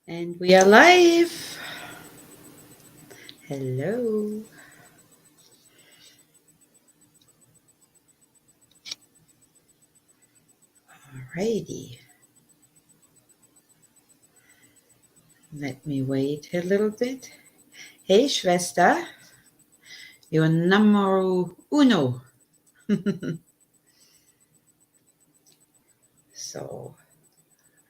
And we are live. Hello. Alrighty. Let me wait a little bit. Hey, Schwester. You're numero uno. So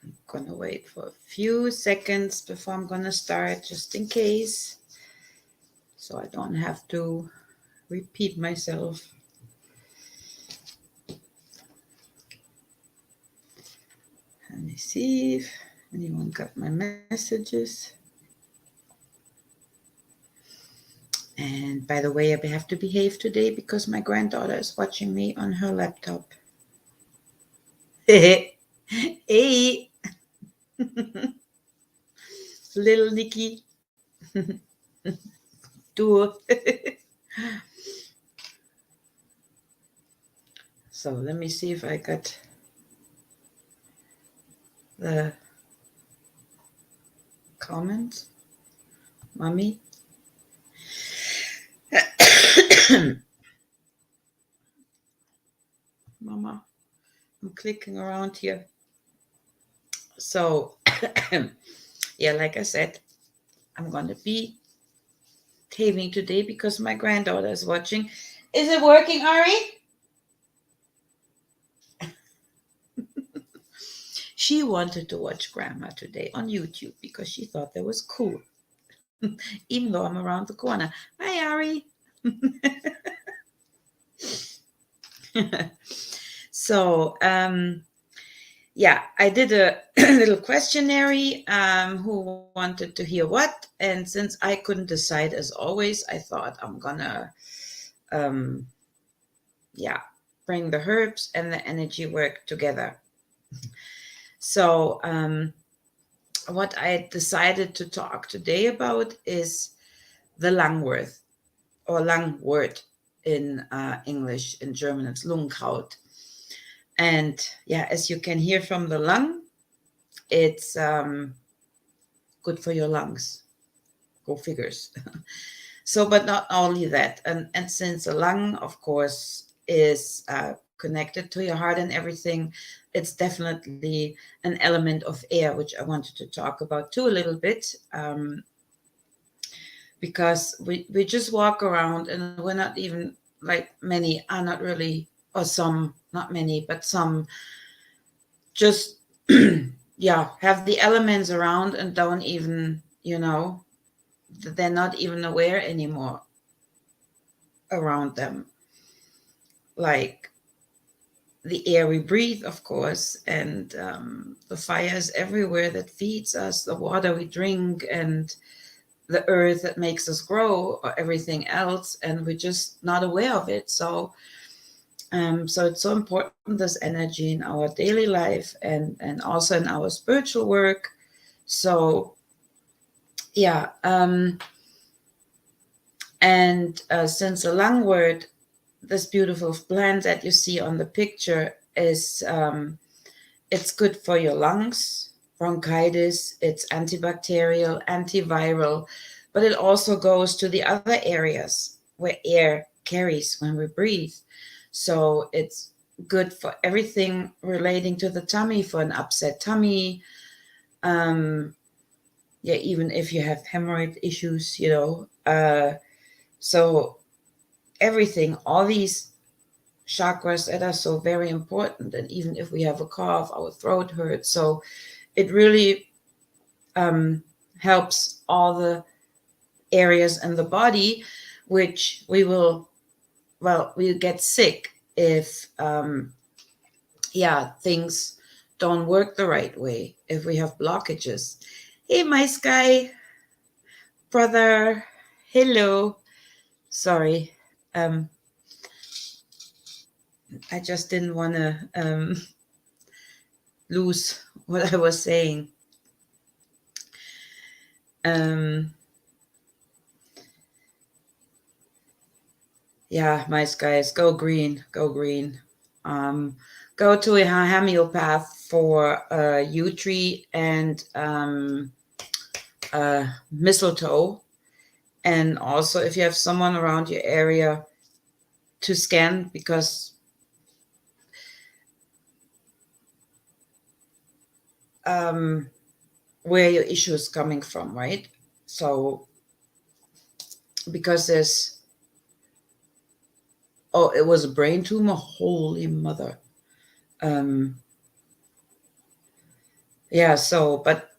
I'm gonna wait for a few seconds before I'm gonna start, just in case, so I don't have to repeat myself. Let me see if anyone got my messages. And by the way, I have to behave today because my granddaughter is watching me on her laptop. Hey, little Nikki. Do. So let me see if I got the comments. Mommy. Mama, I'm clicking around here. So, yeah, like I said, I'm going to be behaving today because my granddaughter is watching. Is it working, Ari? She wanted to watch Grandma today on YouTube because she thought that was cool, even though I'm around the corner. Hi, Ari. So, yeah, I did a little questionnaire. Who wanted to hear what? And since I couldn't decide, as always, I thought I'm gonna, um, yeah, bring the herbs and the energy work together. So, what I decided to talk today about is the Lungwort, or Lungwort in English. In German, it's Lungkraut. And yeah, as you can hear from the lung, it's good for your lungs. Go figures. So, but not only that, and since the lung, of course, is connected to your heart and everything, it's definitely an element of air, which I wanted to talk about too a little bit. Because we just walk around and we're not even, like, many are not really, or some, not many, but some just yeah, have the elements around and don't even, they're not even aware anymore around them, like the air we breathe, of course, and the fires everywhere that feeds us, the water we drink, and the earth that makes us grow, or everything else, and we're just not aware of it. So it's so important, this energy in our daily life, and also in our spiritual work. So yeah, and since the Lungwort, this beautiful plant that you see on the picture, is it's good for your lungs, bronchitis. It's antibacterial, antiviral, but it also goes to the other areas where air carries when we breathe. So it's good for everything relating to the tummy, for an upset tummy. Yeah, even if you have hemorrhoid issues, so everything, all these chakras that are so very important. And even if we have a cough, our throat hurts. So it really helps all the areas in the body, which we get sick if things don't work the right way, if we have blockages. Hey, my sky brother, hello. Sorry, I just didn't want to lose what I was saying. Yeah, my skies, go green, go green. Go to a homeopath for a yew tree and mistletoe. And also, if you have someone around your area, to scan, because where your issue is coming from, right? So, because it was a brain tumor. Holy mother. Um, yeah. So, but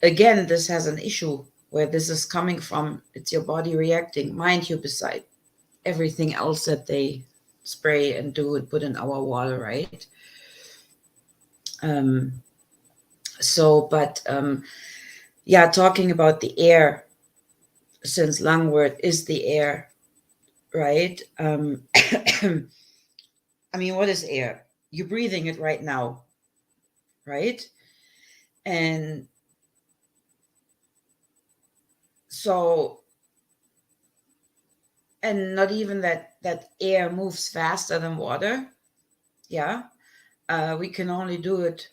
again, this has an issue where this is coming from. It's your body reacting, mind you, beside everything else that they spray and do and put in our water, right? Um, yeah, talking about the air, since Lungwort is the air, right? I mean, what is air? You're breathing it right now, right? And so, and not even that air moves faster than water. Yeah, we can only do it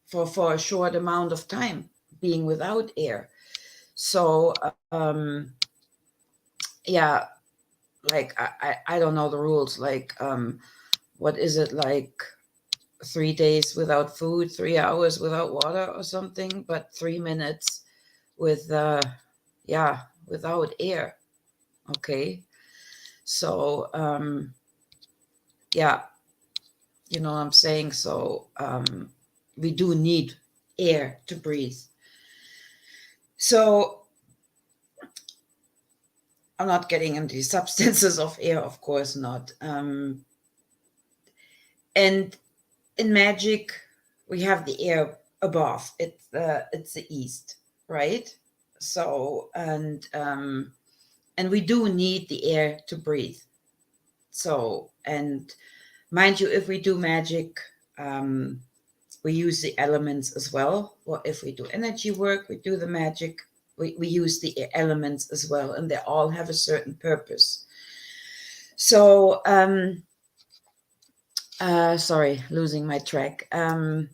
for a short amount of time, being without air. So, yeah, like I don't know the rules. Like, what is it, like 3 days without food, 3 hours without water or something, but 3 minutes with yeah, without air. Okay. So yeah, you know what I'm saying? So we do need air to breathe. So I'm not getting into the substances of air, of course not. And in magic, we have the air above. It's the east, right? So and we do need the air to breathe. So, and mind you, if we do magic, um, we use the elements as well. Or if we do energy work, we do the magic, we use the elements as well, and they all have a certain purpose. So, sorry, losing my track. Um,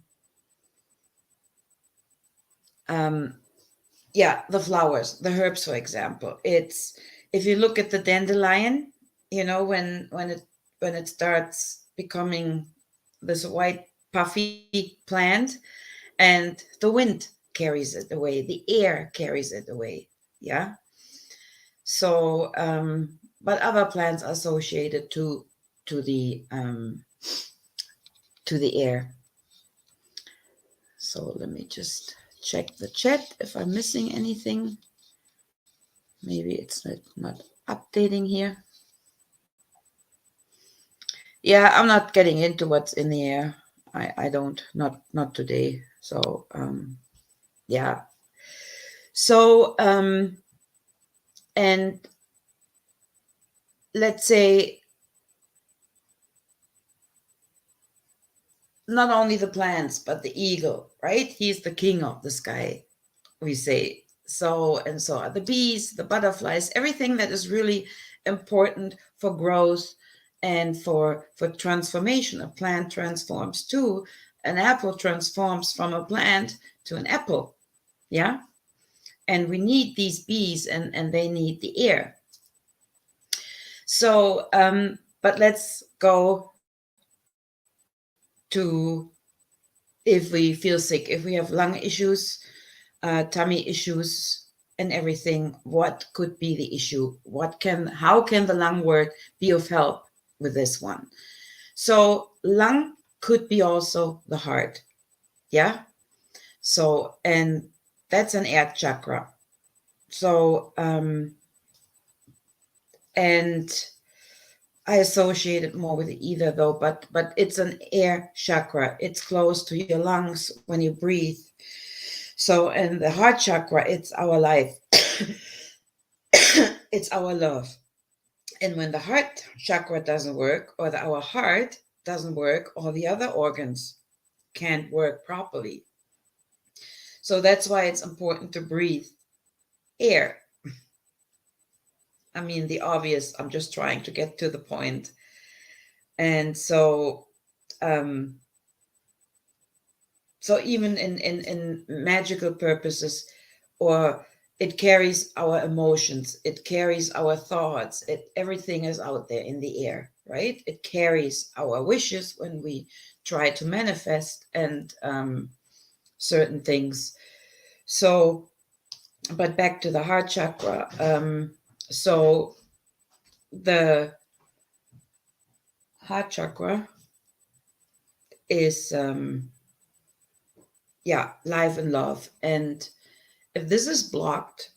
yeah, the flowers, the herbs, for example. It's, if you look at the dandelion, you know, when it starts becoming this white puffy plant, and the wind carries it away, the air carries it away. Yeah. So but other plants are associated to the to the air. So let me just check the chat if I'm missing anything. Maybe it's not updating here. Yeah, I'm not getting into what's in the air. I don't, not today. So yeah. So and let's say not only the plants but the eagle, right? He's the king of the sky, we say. So, and so are the bees, the butterflies, everything that is really important for growth and for transformation. A plant transforms too. An apple transforms from a plant to an apple. Yeah. And we need these bees, and they need the air. So but let's go to, if we feel sick, if we have lung issues, tummy issues, and everything, what could be the issue? How can the Lungwort be of help with this one? So lung could be also the heart. Yeah. So, and that's an air chakra. So and I associate it more with the ether though, but it's an air chakra. It's close to your lungs when you breathe. So, and the heart chakra, it's our life. It's our love. And when the heart chakra doesn't work, or our heart doesn't work, all the other organs can't work properly. So that's why it's important to breathe air. I mean, the obvious, I'm just trying to get to the point. And so, um, so even in magical purposes, or it carries our emotions, it carries our thoughts, everything is out there in the air, right? It carries our wishes when we try to manifest and certain things. So, but back to the heart chakra. So the heart chakra is life and love. And if this is blocked,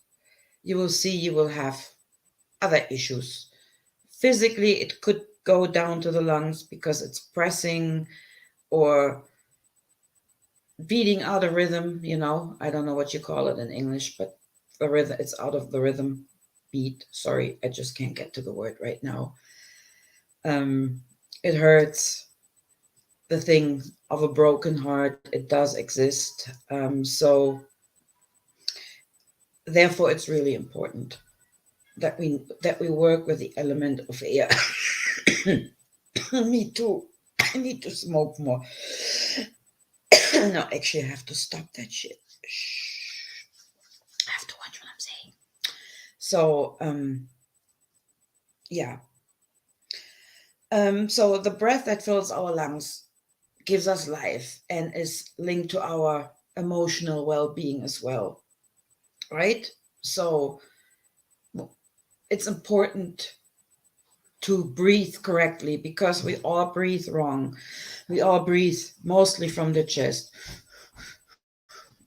you will see you will have other issues. Physically, it could go down to the lungs because it's pressing or beating out a rhythm, I don't know what you call it in English, but the rhythm, it's out of the rhythm. Beat, sorry, I just can't get to the word right now. It hurts. The thing of a broken heart, it does exist. So therefore it's really important that we work with the element of air. Me too. I need to smoke more. No, actually, I have to stop that shit. Shh. I have to watch what I'm saying. So, yeah. So the breath that fills our lungs gives us life and is linked to our emotional well-being as well, right? So it's important to breathe correctly because we all breathe wrong. We all breathe mostly from the chest.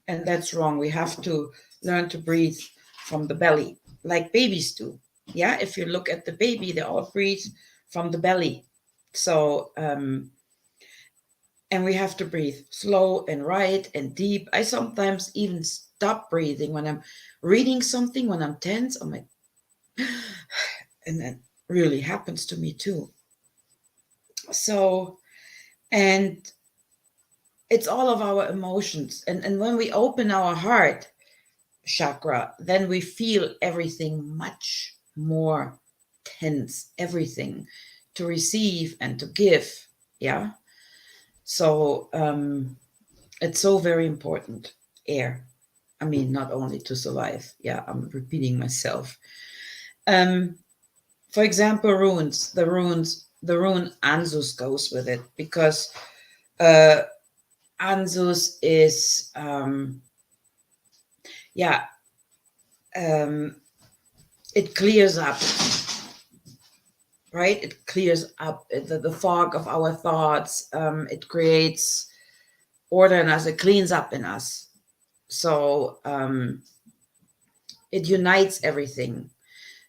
And that's wrong. We have to learn to breathe from the belly, like babies do. Yeah, if you look at the baby, they all breathe from the belly. So, and we have to breathe slow and right and deep. I sometimes even stop breathing when I'm reading something, when I'm tense. I'm like, and that really happens to me too. So, and it's all of our emotions. And when we open our heart chakra, then we feel everything much more tense, everything to receive and to give. Yeah. So it's so very important. Air. I mean, not only to survive. Yeah, I'm repeating myself. For example, runes. The rune Anzus goes with it because Anzus is it clears up, right? It clears up the fog of our thoughts. It creates order in us. It cleans up in us. So it unites everything.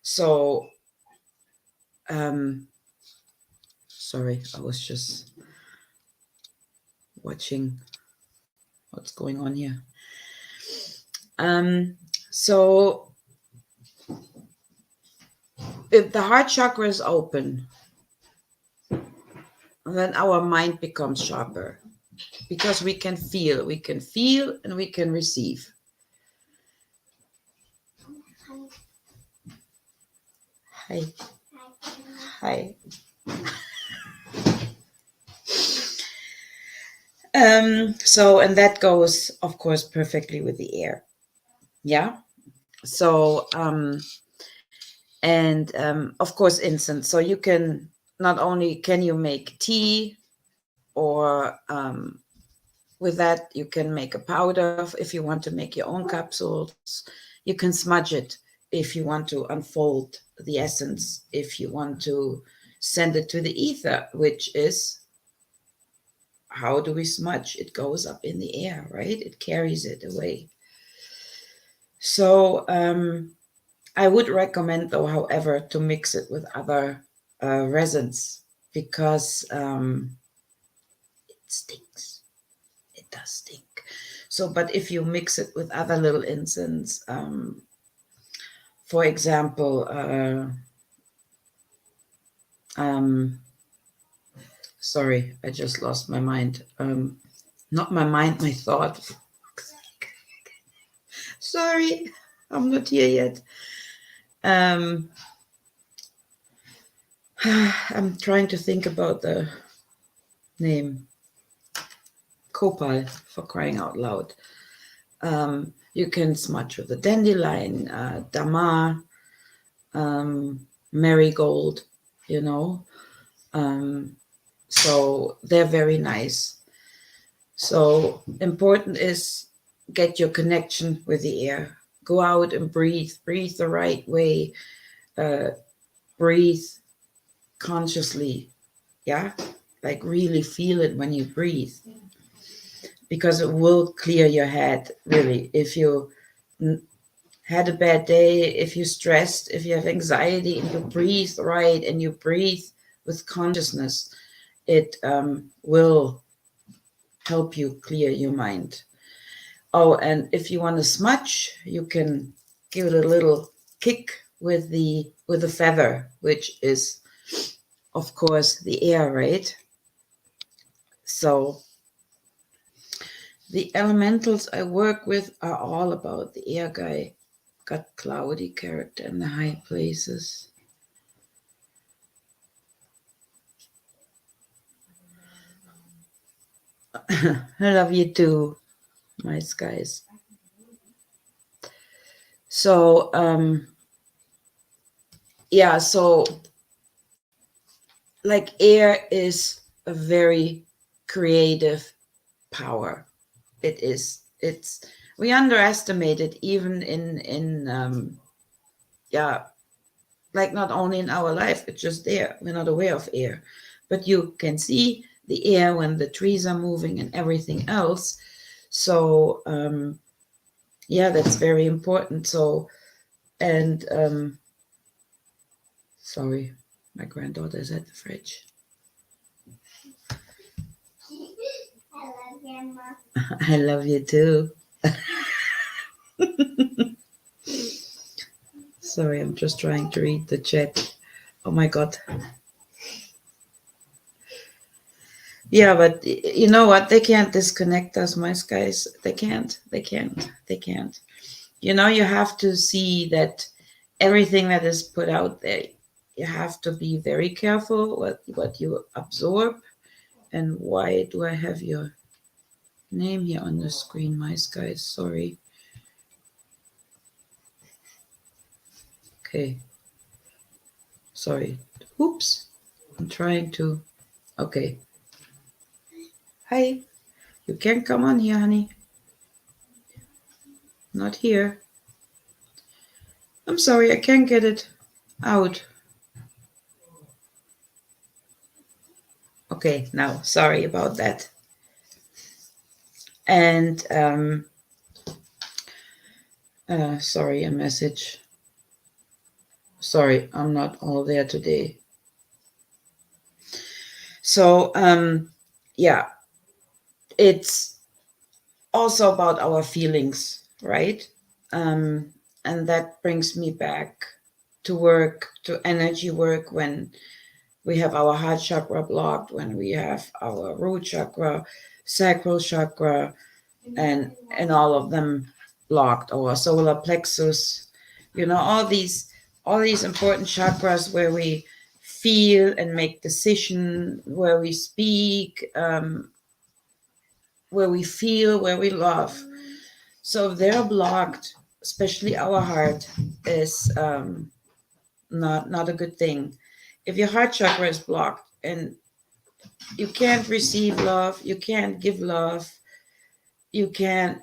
So sorry, I was just watching what's going on here. So if the heart chakra is open, then our mind becomes sharper because we can feel and we can receive. Hi. Hi. So, and that goes, of course, perfectly with the air. Yeah. So, and of course, incense. So you can not only can you make tea, or with that you can make a powder if you want to make your own capsules. You can smudge it if you want to unfold the essence. If you want to send it to the ether, which is how do we smudge? It goes up in the air, right? It carries it away. So I would recommend, though, however, to mix it with other resins because it stinks. It does stink. So, but if you mix it with other little incense, for example, sorry, I just lost my mind. Not my mind, my thought. Sorry, I'm not here yet. I'm trying to think about the name. Copal, for crying out loud. You can smudge with the dandelion, dama, marigold, you know. So they're very nice. So important is get your connection with the air. Go out and breathe. Breathe the right way. Breathe consciously. Yeah, like really feel it when you breathe, because it will clear your head. Really, if you had a bad day, if you're stressed, if you have anxiety, and you breathe right and you breathe with consciousness, it will help you clear your mind. Oh, and if you want to smudge, you can give it a little kick with the feather, which is, of course, the air, right? So the elementals I work with are all about the air guy. Got cloudy character in the high places. I love you too, my skies. So yeah, so like air is a very creative power. It is. It's, we underestimate it even in yeah, like not only in our life, it's just there. We're not aware of air, but you can see the air when the trees are moving and everything else. So yeah, that's very important. So, and sorry, my granddaughter is at the fridge. I love you too. Sorry, I'm just trying to read the chat. Oh my god. Yeah, but you know what? They can't disconnect us, my guys. They can't. They can't. They can't. You know, you have to see that everything that is put out there, you have to be very careful what you absorb. And why do I have your name here on the screen, my guys? Sorry. Okay. Sorry. Oops. I'm trying to. Okay. Hi. You can't come on here, honey. Not here. I'm sorry, I can't get it out. Okay, now, sorry about that. And sorry, a message. Sorry, I'm not all there today. So yeah, it's also about our feelings, right? And that brings me back to work, to energy work, when we have our heart chakra blocked, when we have our root chakra, sacral chakra, and all of them blocked, our solar plexus, you know, all these important chakras where we feel and make decision, where we speak, where we feel, where we love. So if they're blocked, especially our heart, is not a good thing. If your heart chakra is blocked and you can't receive love, you can't give love, you can't,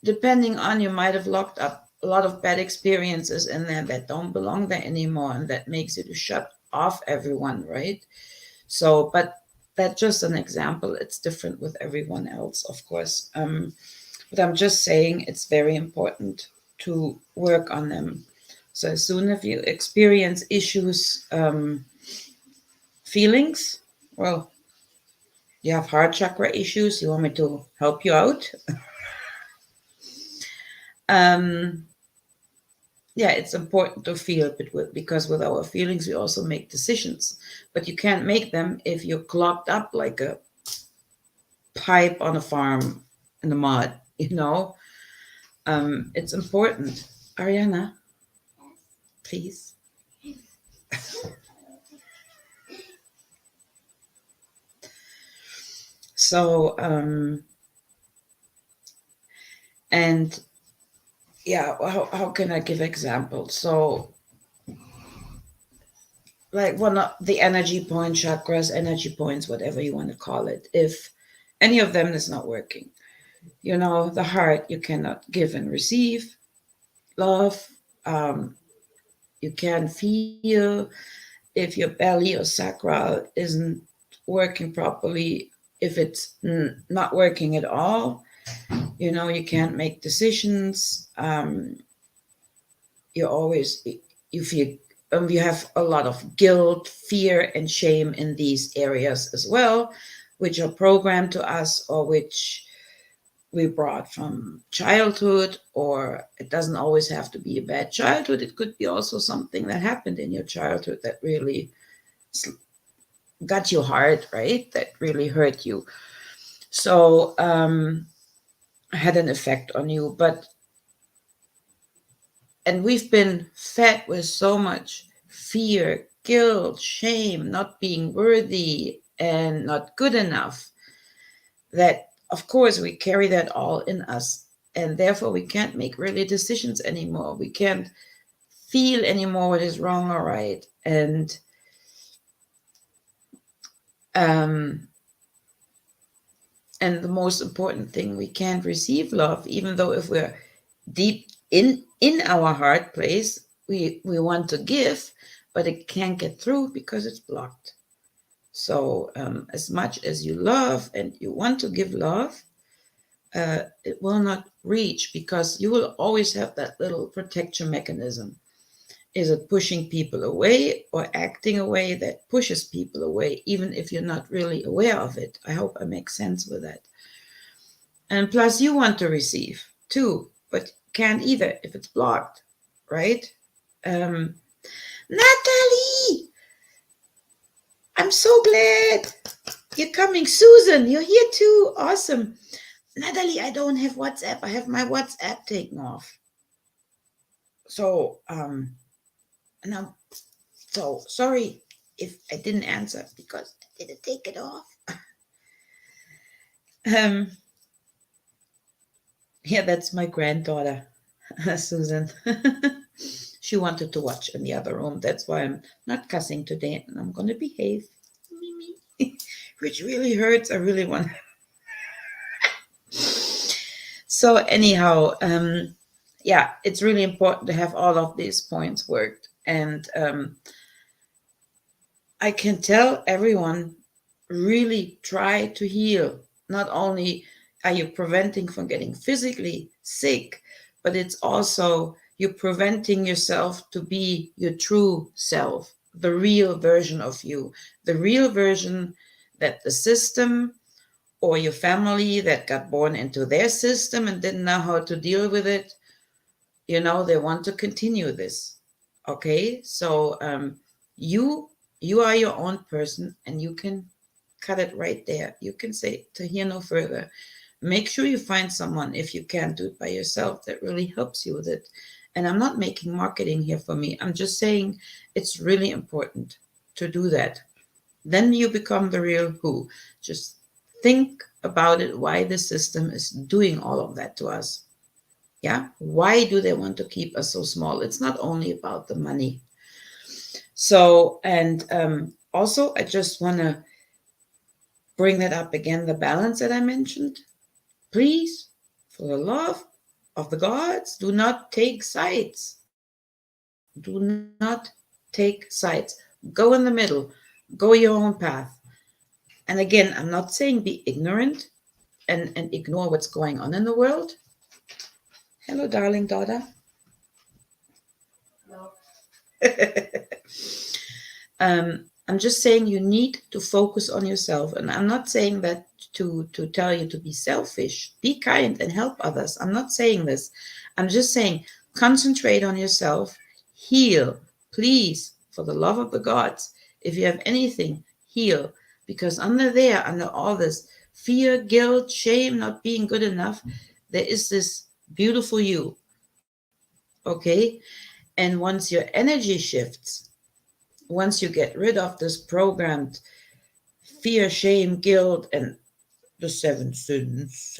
depending on, you might have locked up a lot of bad experiences in there that don't belong there anymore, and that makes you to shut off everyone, right? So, but that's just an example. It's different with everyone else, of course. But I'm just saying it's very important to work on them. So as soon as you experience issues, feelings, well, you have heart chakra issues, you want me to help you out? um, yeah, it's important to feel, because with our feelings we also make decisions, but you can't make them if you're clogged up like a pipe on a farm in the mud, you know. It's important. Ariana, please. So And yeah, how can I give examples? So, like one of the energy point chakras, energy points, whatever you want to call it, if any of them is not working, the heart, you cannot give and receive love. Um, you can feel if your belly or sacral isn't working properly, if it's not working at all, you can't make decisions. You always you feel you have a lot of guilt, fear, and shame in these areas as well, which are programmed to us or which we brought from childhood. Or it doesn't always have to be a bad childhood, it could be also something that happened in your childhood that really got you hard, right? That really hurt you. So had an effect on you. And we've been fed with so much fear, guilt, shame, not being worthy and not good enough, that of course we carry that all in us. And therefore we can't make really decisions anymore. We can't feel anymore what is wrong or right. Um, and the most important thing, we can't receive love, even though if we're deep in our heart place, we want to give, but it can't get through because it's blocked. So as much as you love and you want to give love, it will not reach, because you will always have that little protection mechanism. Is it pushing people away or acting away that pushes people away, even if you're not really aware of it? I hope I make sense with that. And plus, you want to receive too, but can't either if it's blocked, right? Natalie, I'm so glad you're coming. Susan, you're here too. Awesome. Natalie, I don't have WhatsApp. I have my WhatsApp taken off. So, now, so sorry if I didn't answer because I didn't take it off. um, yeah, that's my granddaughter, Susan. She wanted to watch in the other room. That's why I'm not cussing today, and I'm going to behave. Which really hurts. I really want. So anyhow, yeah, it's really important to have all of these points worked. And I can tell everyone, really try to heal. Not only are you preventing from getting physically sick, but it's also you're preventing yourself to be your true self, the real version of you, the real version that the system or your family that got born into their system and didn't know how to deal with it, they want to continue this. Okay, so you you are your own person, and you can cut it right there. You can say to hear no further. Make sure you find someone, if you can't do it by yourself, that really helps you with it. And I'm not making marketing here for me. I'm just saying it's really important to do that. Then you become the real who. Just think about it, why the system is doing all of that to us. Yeah, why do they want to keep us so small? It's not only about the money. So, and also I just want to bring that up again, the balance that I mentioned. Please, for the love of the gods, do not take sides. Do not take sides. Go in the middle. Go your own path. And again, I'm not saying be ignorant and ignore what's going on in the world. Hello, darling daughter. I'm just saying you need to focus on yourself. And I'm not saying that to tell you to be selfish. Be kind and help others. I'm not saying this. I'm just saying concentrate on yourself. Heal. Please, for the love of the gods, if you have anything, heal. Because under all this fear, guilt, shame, not being good enough, there is this beautiful you. Okay? And once your energy shifts, once you get rid of this programmed fear, shame, guilt, and the seven sins,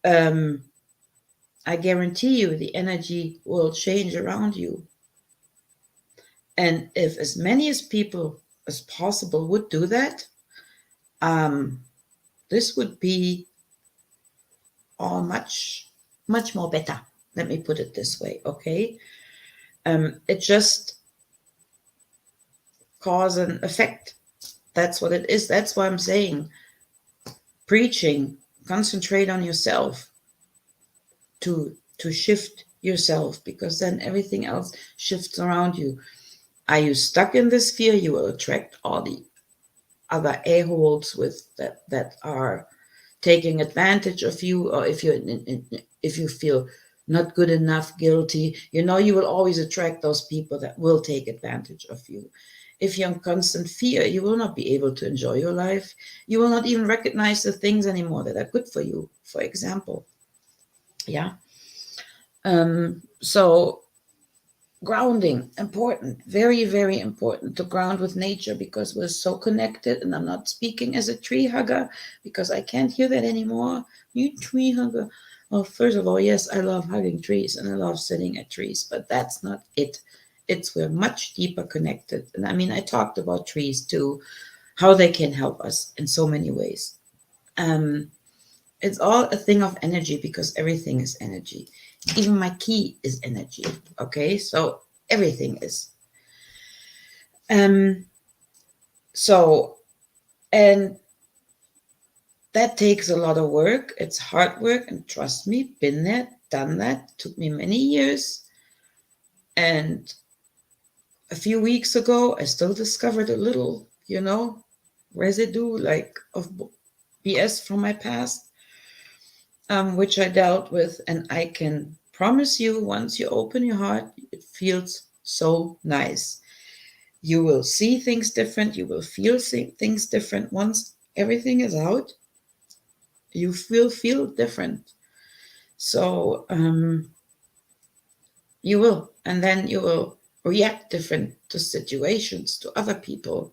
um, I guarantee you the energy will change around you. And if as many as people as possible would do that, um, this would be all much more better. Let me put it this way, okay? It just cause and effect. That's what it is. That's why I'm saying preaching, concentrate on yourself to shift yourself, because then everything else shifts around you. Are you stuck in this fear? You will attract all the other a-holes with that are taking advantage of you, or if you feel not good enough, guilty, you will always attract those people that will take advantage of you. If you're in constant fear, you will not be able to enjoy your life. You will not even recognize the things anymore that are good for you, for example. Yeah. So grounding, important, very, very important to ground with nature, because we're so connected. And I'm not speaking as a tree hugger, because I can't hear that anymore. You tree hugger. Well, first of all, yes, I love hugging trees and I love sitting at trees, but that's not it. It's we're much deeper connected. And I mean, I talked about trees too, how they can help us in so many ways. It's all a thing of energy, because everything is energy. Even my key is energy. Okay, so everything is. Um. So, and that takes a lot of work. It's hard work, and trust me, been there, done that. Took me many years. And a few weeks ago, I still discovered a little, residue like of BS from my past, which I dealt with. And I can promise you, once you open your heart, it feels so nice. You will see things different. You will feel things different. Once everything is out, you will feel different. So you will, and then you will react different to situations, to other people.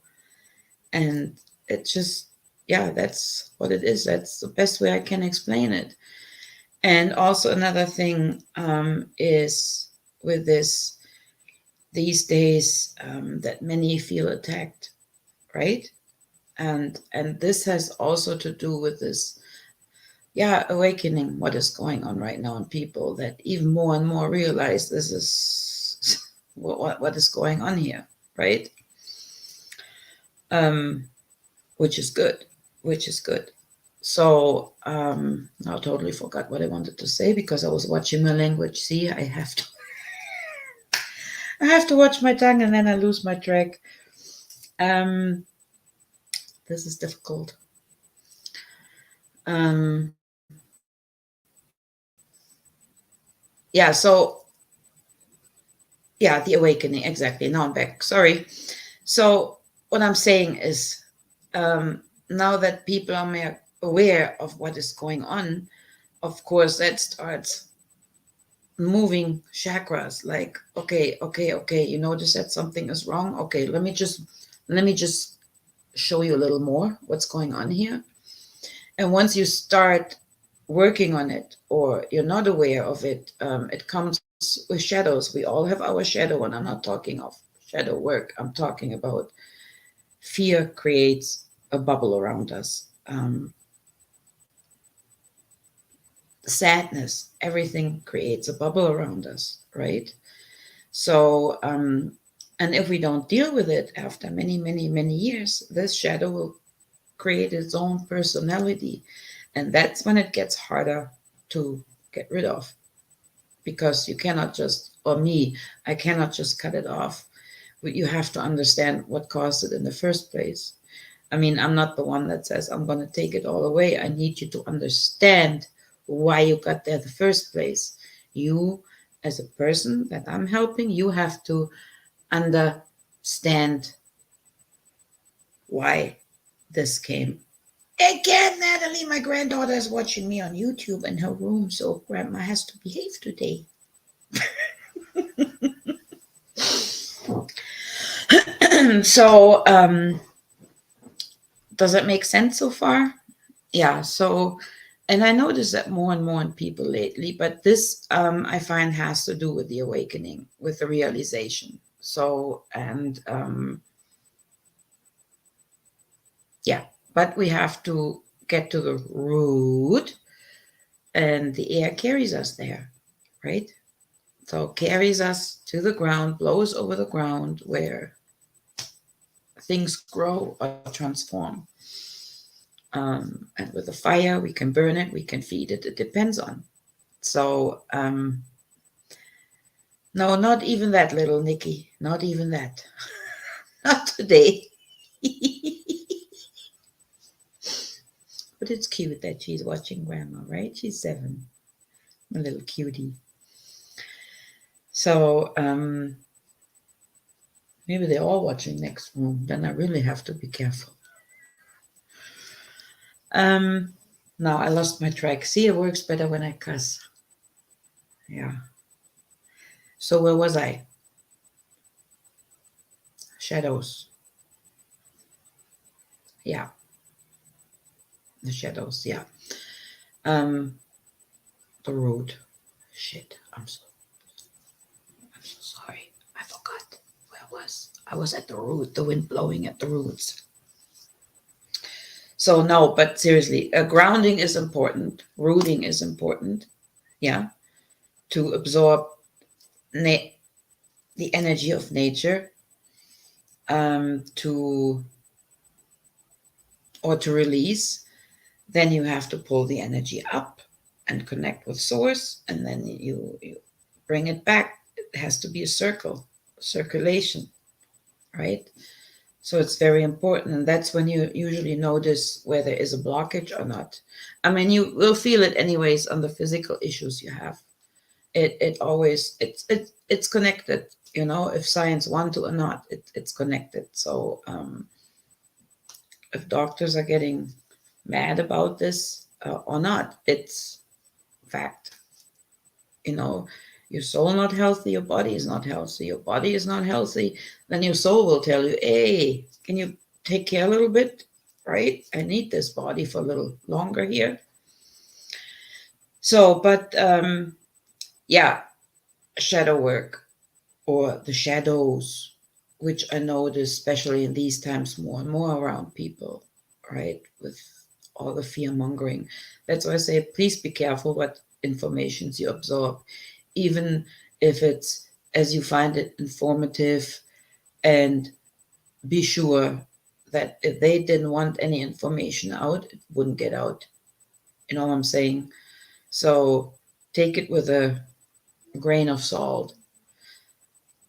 And it just, yeah, that's what it is. That's the best way I can explain it. And also another thing is with these days, that many feel attacked, right? And this has also to do with this, yeah, awakening what is going on right now in people, that even more and more realize this is what is going on here, right? Which is good, which is good. So I totally forgot what I wanted to say, because I was watching my language. See, I have to watch my tongue, and then I lose my track. This is difficult. Yeah, so yeah, the awakening, exactly. Now I'm back. Sorry. So what I'm saying is, now that people are more aware of what is going on, of course, that starts moving chakras. Like, okay, you notice that something is wrong. Okay, let me just show you a little more what's going on here. And once you start working on it, or you're not aware of it, it comes with shadows. We all have our shadow, and I'm not talking of shadow work. I'm talking about fear creates a bubble around us. Sadness, everything creates a bubble around us, right? So, and if we don't deal with it after many, many, many years, this shadow will create its own personality. And that's when it gets harder to get rid of, because you cannot just, or me, I cannot just cut it off. You have to understand what caused it in the first place. I mean, I'm not the one that says I'm going to take it all away. I need you to understand why you got there in the first place. You, as a person that I'm helping, you have to understand why this came. Again, Natalie, my granddaughter is watching me on YouTube in her room, so grandma has to behave today. So, does it make sense so far? Yeah. So, And I notice that more and more in people lately, but this I find has to do with the awakening, with the realization. So, and yeah, but we have to get to the root, and the air carries us there, right? So carries us to the ground, blows over the ground where things grow or transform. And with the fire, we can burn it, we can feed it. It depends on. So no, not even that, little Nikki. Not even that. Not today. But it's cute that she's watching Grandma, right? She's 7, a little cutie. So maybe they're all watching next room. Then I really have to be careful. Um, Now I lost my track. See, it works better when I cuss. Yeah. So where was I? Shadows. Yeah, the shadows. Yeah. Um, the road. Shit. I'm so sorry. I forgot where I was. I was at the root. The wind blowing at the roots. So no, but seriously, grounding is important. Rooting is important. Yeah, to absorb the energy of nature, to or to release. Then you have to pull the energy up and connect with source, and then you bring it back. It has to be a circulation, right? So it's very important, and that's when you usually notice where there is a blockage or not. I mean, you will feel it anyways on the physical issues you have. It always it's connected. You know, if science want to or not, it's connected. So if doctors are getting mad about this or not, it's fact. You know, your soul not healthy, your body is not healthy. Your body is not healthy, then your soul will tell you, hey, can you take care a little bit, right? I need this body for a little longer here. So but yeah, shadow work or the shadows, which I notice especially in these times more and more around people, right? With all the fear mongering. That's why I say please be careful what informations you absorb, even if it's as you find it informative, and be sure that if they didn't want any information out, it wouldn't get out. You know what I'm saying? So take it with a grain of salt.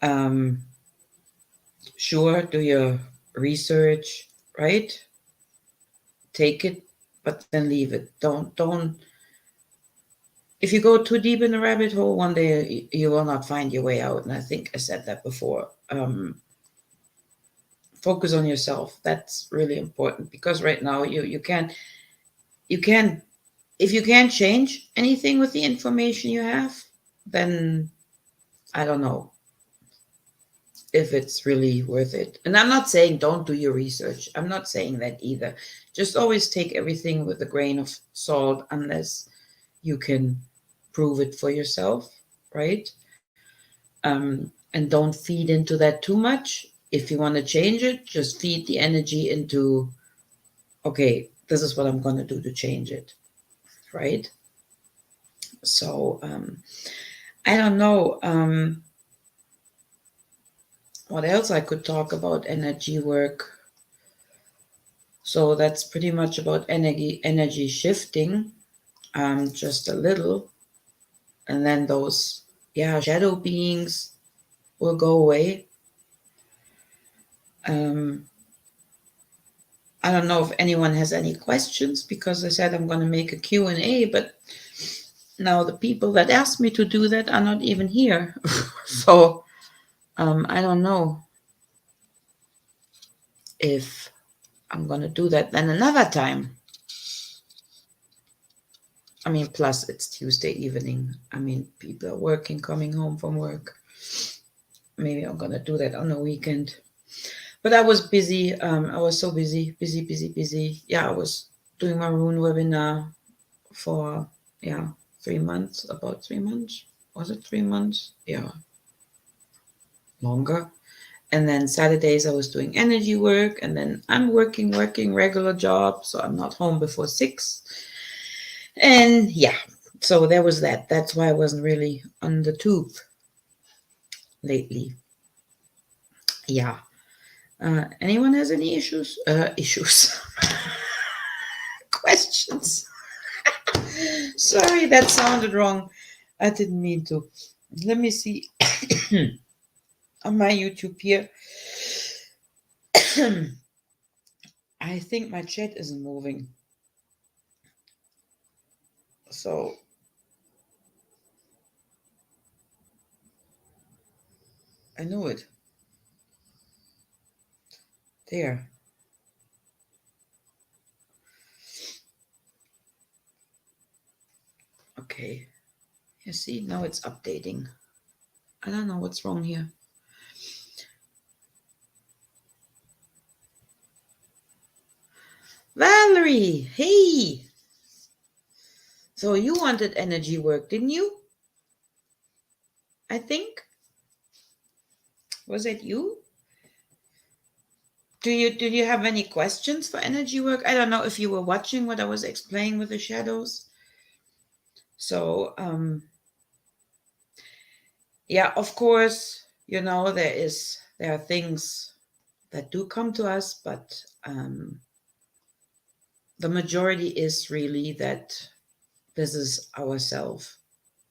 Um, sure, do your research, right? Take it, but then leave it. Don't. If you go too deep in the rabbit hole, one day you will not find your way out. And I think I said that before. Focus on yourself. That's really important, because right now you can't if you can't change anything with the information you have, then I don't know if it's really worth it. And I'm not saying don't do your research. I'm not saying that either. Just always take everything with a grain of salt unless you can prove it for yourself, right? And don't feed into that too much. If you want to change it, just feed the energy into, okay, this is what I'm going to do to change it, right? So I don't know what else I could talk about energy work. So that's pretty much about energy shifting, just a little, and then those shadow beings will go away. Um, I don't know if anyone has any questions, because I said I'm going to make a Q&A, but now the people that asked me to do that are not even here. So I don't know if I'm going to do that then another time. I mean, plus it's Tuesday evening. I mean, people are working, coming home from work. Maybe I'm going to do that on the weekend. But I was busy. I was so busy. Yeah, I was doing my rune webinar for, yeah, 3 months, about 3 months. Was it 3 months? Yeah, longer. And then Saturdays I was doing energy work, and then I'm working regular job, so I'm not home before 6. And yeah, so there was that. That's why I wasn't really on the tube lately. Yeah. Anyone has any issues? Issues. Questions. Sorry, that sounded wrong. I didn't mean to. Let me see on my YouTube here. I think my chat isn't moving. So I knew it. There. Okay. You see, now it's updating. I don't know what's wrong here. Valerie, hey. So you wanted energy work, didn't you? I think. Was it you? Do you have any questions for energy work? I don't know if you were watching what I was explaining with the shadows. So yeah, of course, there are things that do come to us, but the majority is really that this is ourself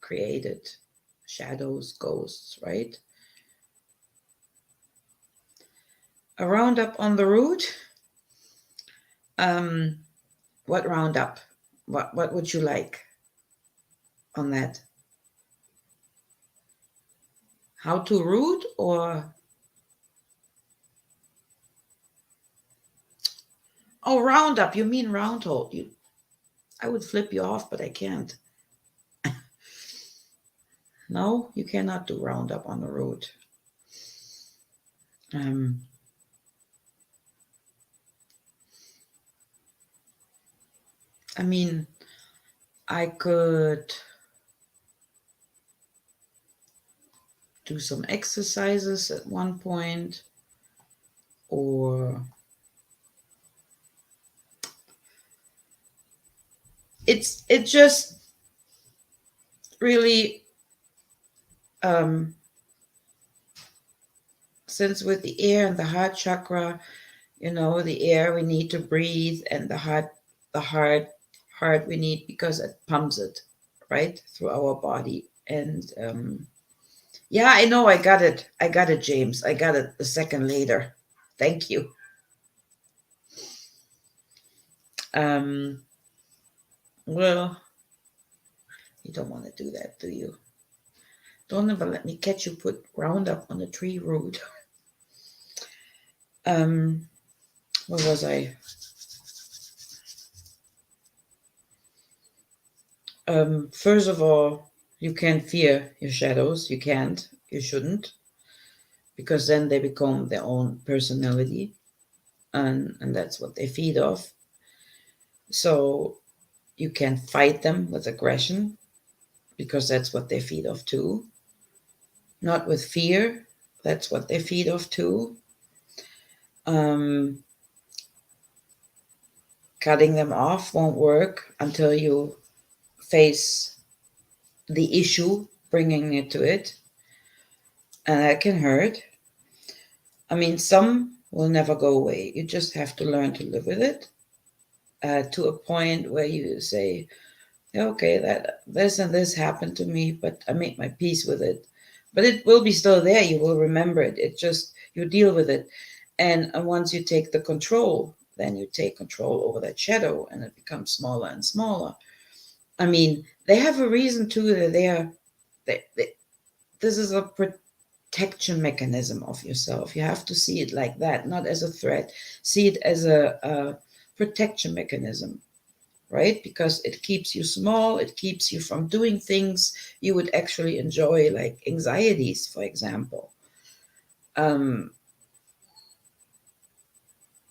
created shadows, ghosts, right? A roundup on the route. What roundup? What would you like on that? How to root, or oh, roundup? You mean round hole? I would flip you off, but I can't. No, you cannot do roundup on the road. I mean, I could do some exercises at one point, or it just really since with the air and the heart chakra, the air we need to breathe, and the heart we need because it pumps it right through our body. And yeah, I know, I got it, James. I got it a second later. Thank you. Well, you don't want to do that, do you? Don't ever let me catch you put Roundup on the tree root. Where was I? First of all, you can't fear your shadows. You can't. You shouldn't, because then they become their own personality, and that's what they feed off. So you can fight them with aggression, because that's what they feed off too. Not with fear. That's what they feed off too. Cutting them off won't work until you face the issue, bringing it to it. And that can hurt. I mean, some will never go away. You just have to learn to live with it, to a point where you say, okay, that this and this happened to me, but I made my peace with it. But it will be still there. You will remember it. It just, you deal with it. And once you take the control, then you take control over that shadow, and it becomes smaller and smaller. I mean, they have a reason too, that this is a protection mechanism of yourself. You have to see it like that, not as a threat. See it as a protection mechanism, right? Because it keeps you small. It keeps you from doing things you would actually enjoy, like anxieties, for example.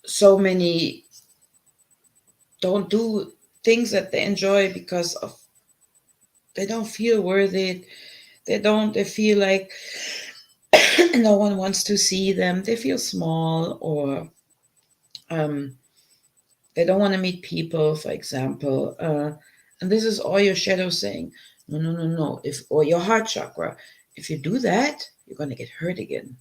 So many don't do things that they enjoy because of they don't feel worthy. They feel like no one wants to see them. They feel small, or um, they don't want to meet people, for example. And this is all your shadow saying, no, no, no, no. Or your heart chakra, if you do that, you're going to get hurt again.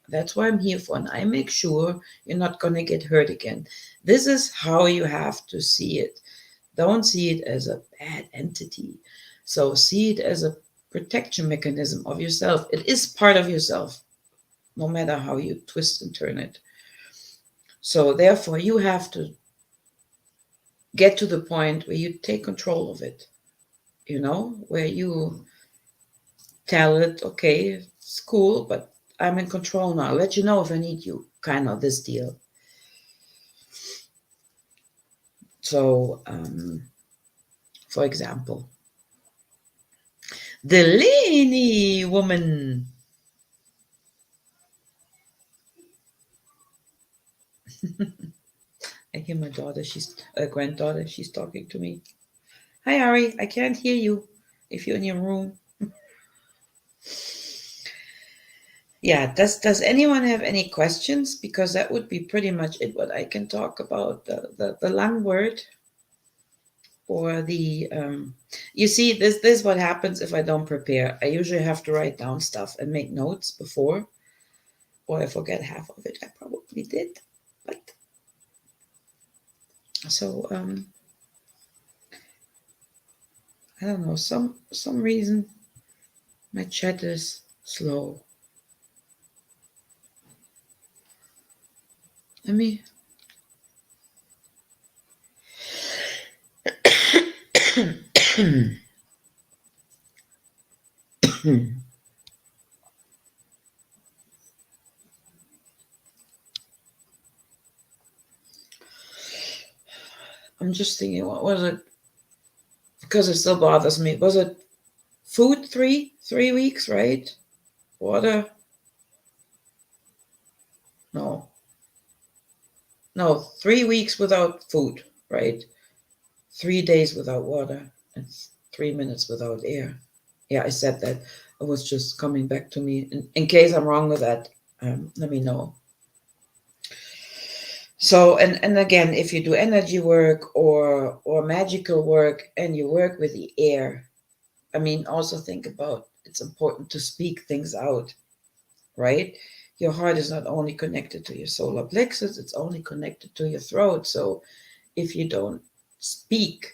That's what I'm here for. And I make sure you're not going to get hurt again. This is how you have to see it. Don't see it as a bad entity. So see it as a protection mechanism of yourself. It is part of yourself, no matter how you twist and turn it. So therefore, you have to get to the point where you take control of it, where you tell it, okay, it's cool, but I'm in control now. I'll let you know if I need you, kind of this deal. So, for example, the Lenny woman. I hear my daughter, she's a granddaughter, she's talking to me. Hi, Ari, I can't hear you if you're in your room. Yeah, does anyone have any questions? Because that would be pretty much it, what I can talk about, the Lungwort, or the you see, this is what happens if I don't prepare. I usually have to write down stuff and make notes before, or I forget half of it. I probably did, but so I don't know, some reason my chat is slow. Let me I'm just thinking, what was it? Because it still bothers me. Was it food 3 weeks, right? Water? No, 3 weeks without food, right? 3 days without water, and 3 minutes without air. Yeah, I said that. It was just coming back to me. In case I'm wrong with that, let me know. So, and again, if you do energy work or magical work and you work with the air, I mean, also think about, it's important to speak things out, right? Your heart is not only connected to your solar plexus, it's only connected to your throat. So if you don't speak,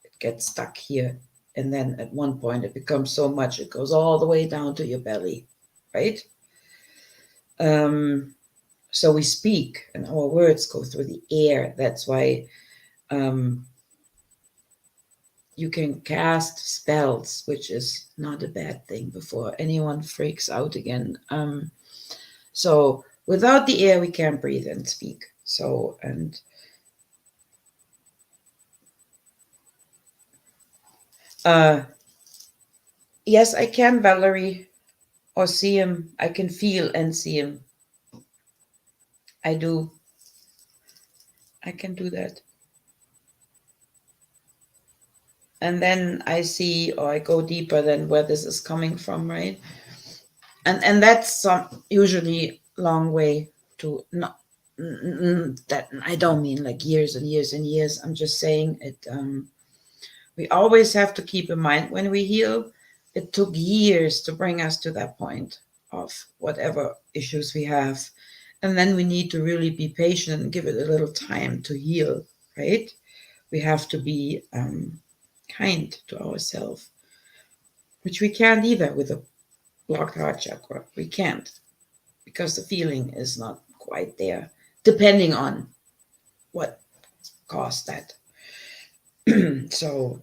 it gets stuck here. And then at one point it becomes so much, it goes all the way down to your belly, right? So we speak and our words go through the air. That's why you can cast spells, which is not a bad thing, before anyone freaks out again. So without the air, we can't breathe and speak. So, and yes, I can, Valerie, or see him. I can feel and see him. I do. I can do that. And then I see, or I go deeper than where this is coming from, right? And that's some usually long way to not that I don't mean like years and years and years. I'm just saying it. We always have to keep in mind when we heal, it took years to bring us to that point of whatever issues we have. And then we need to really be patient and give it a little time to heal, right? We have to be kind to ourselves, which we can't either with a blocked heart chakra. We can't, because the feeling is not quite there, depending on what caused that. So,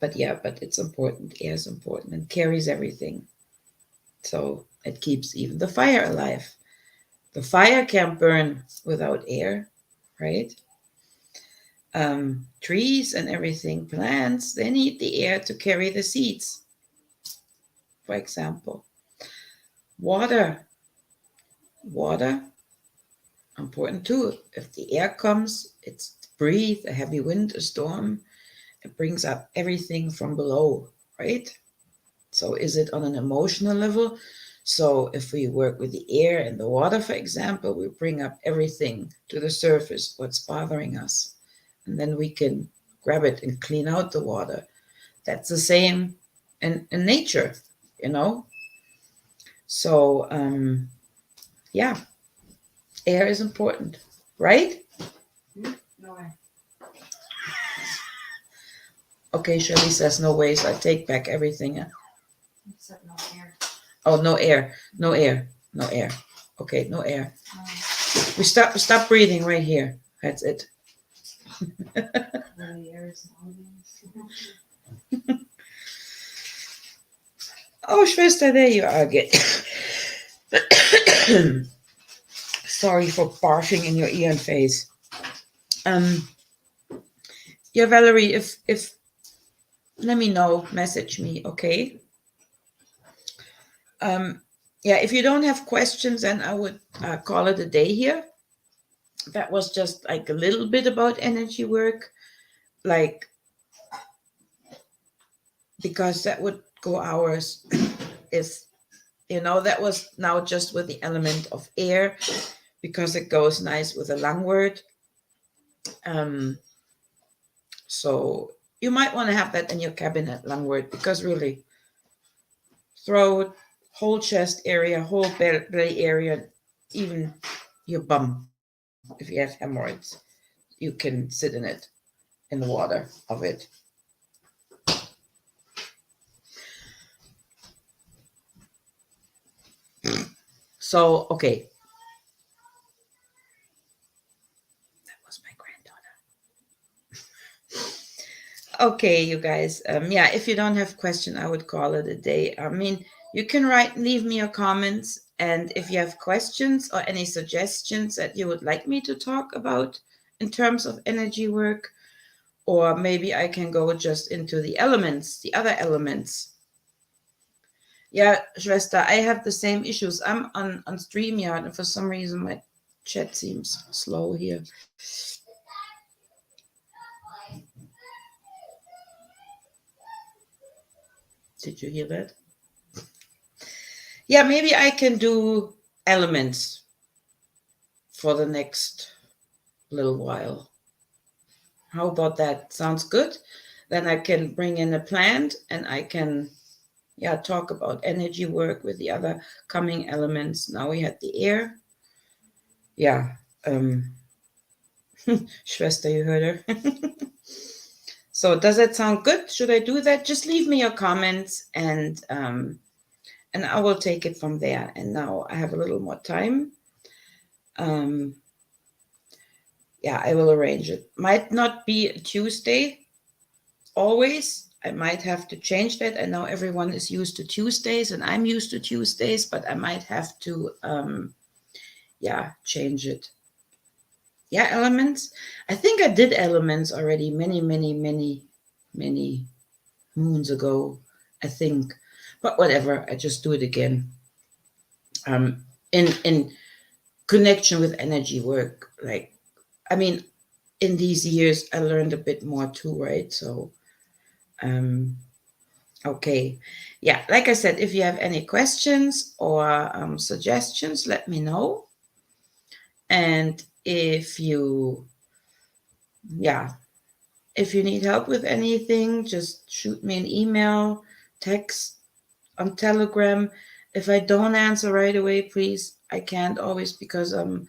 but yeah, but it's important. Air is important and carries everything. So it keeps even the fire alive. The fire can't burn without air, right? Trees and everything, plants, they need the air to carry the seeds, for example. Water, water, important too. If the air comes, it's breathe, a heavy wind, a storm, it brings up everything from below, right? So is it on an emotional level? So if we work with the air and the water, for example, we bring up everything to the surface, what's bothering us. And then we can grab it and clean out the water. That's the same in nature, you know? So, yeah, air is important, right? No way. Okay, Shirley says no way, so I take back everything. You said no air. Oh, no air, no air, no air. Okay, no air. No. We stop breathing right here. That's it. The air is moving. Oh, Schwester, there you are again. Sorry for barfing in your ear and face. Yeah, Valerie, if let me know, message me, okay? Yeah, if you don't have questions, then I would call it a day here. That was just like a little bit about energy work, like because that would go hours. If that was now just with the element of air, because it goes nice with a Lungwort. So you might want to have that in your cabinet, Lungwort, because really, throat, whole chest area, whole belly area, even your bum, if you have hemorrhoids, you can sit in it, in the water of it. So, okay. That was my granddaughter. Okay, you guys. Yeah, if you don't have question, I would call it a day. I mean, you can leave me your comments, and if you have questions or any suggestions that you would like me to talk about in terms of energy work, or maybe I can go just into the elements, the other elements. Yeah, Schwester, I have the same issues. I'm on StreamYard, and for some reason my chat seems slow here. Did you hear that? Yeah, maybe I can do elements for the next little while. How about that? Sounds good. Then I can bring in a plant and I can talk about energy work with the other coming elements. Now we had the air. Yeah. Schwester, you heard her. So does that sound good? Should I do that? Just leave me your comments and I will take it from there. And now I have a little more time. Yeah, I will arrange it. Might not be a Tuesday always. I might have to change that. I know everyone is used to Tuesdays and I'm used to Tuesdays, but I might have to change it. Yeah, elements. I think I did elements already many moons ago, I think. But whatever, I just do it again. In connection with energy work. Like, I mean, in these years I learned a bit more too, right? So okay. Yeah, like I said, if you have any questions or suggestions, let me know. And if you need help with anything, just shoot me an email, text, on Telegram. If I don't answer right away, please, I can't always because I'm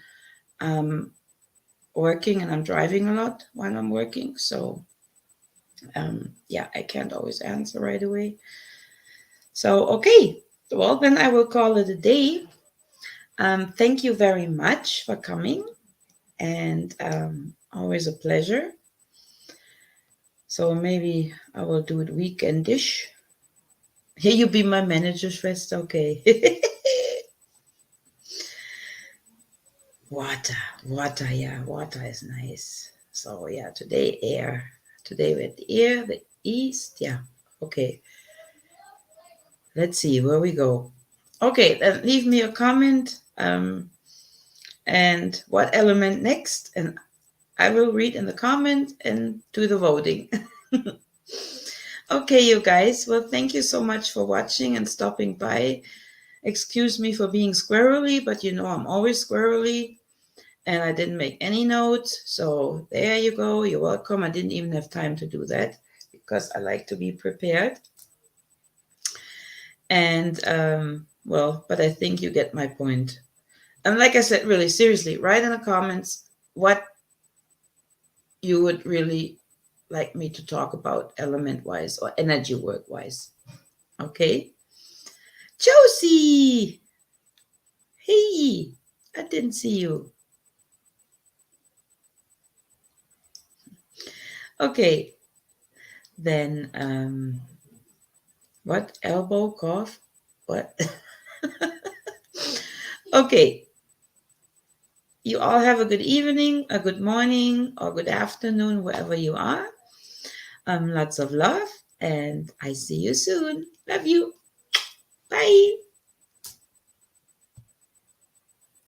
working and I'm driving a lot while I'm working. So I can't always answer right away. So okay, well then I will call it a day. Thank you very much for coming, and always a pleasure. So maybe I will do it weekendish. Here you be my manager, Schwester. Okay. Water, yeah, water is nice. So yeah, today air. Today with the air, the east, yeah. Okay. Let's see where we go. Okay, then leave me a comment. And what element next? And I will read in the comment and do the voting. Okay, you guys. Well, thank you so much for watching and stopping by. Excuse me for being squirrely, but you know I'm always squirrely. And I didn't make any notes. So there you go. You're welcome. I didn't even have time to do that because I like to be prepared. And, well, but I think you get my point. And like I said, really, seriously, write in the comments what you would really like me to talk about element-wise or energy work-wise. Okay? Josie! Hey! I didn't see you. Okay. Then, what? Elbow, cough? What? Okay. You all have a good evening, a good morning, or good afternoon, wherever you are. Lots of love, and I see you soon. Love you. Bye.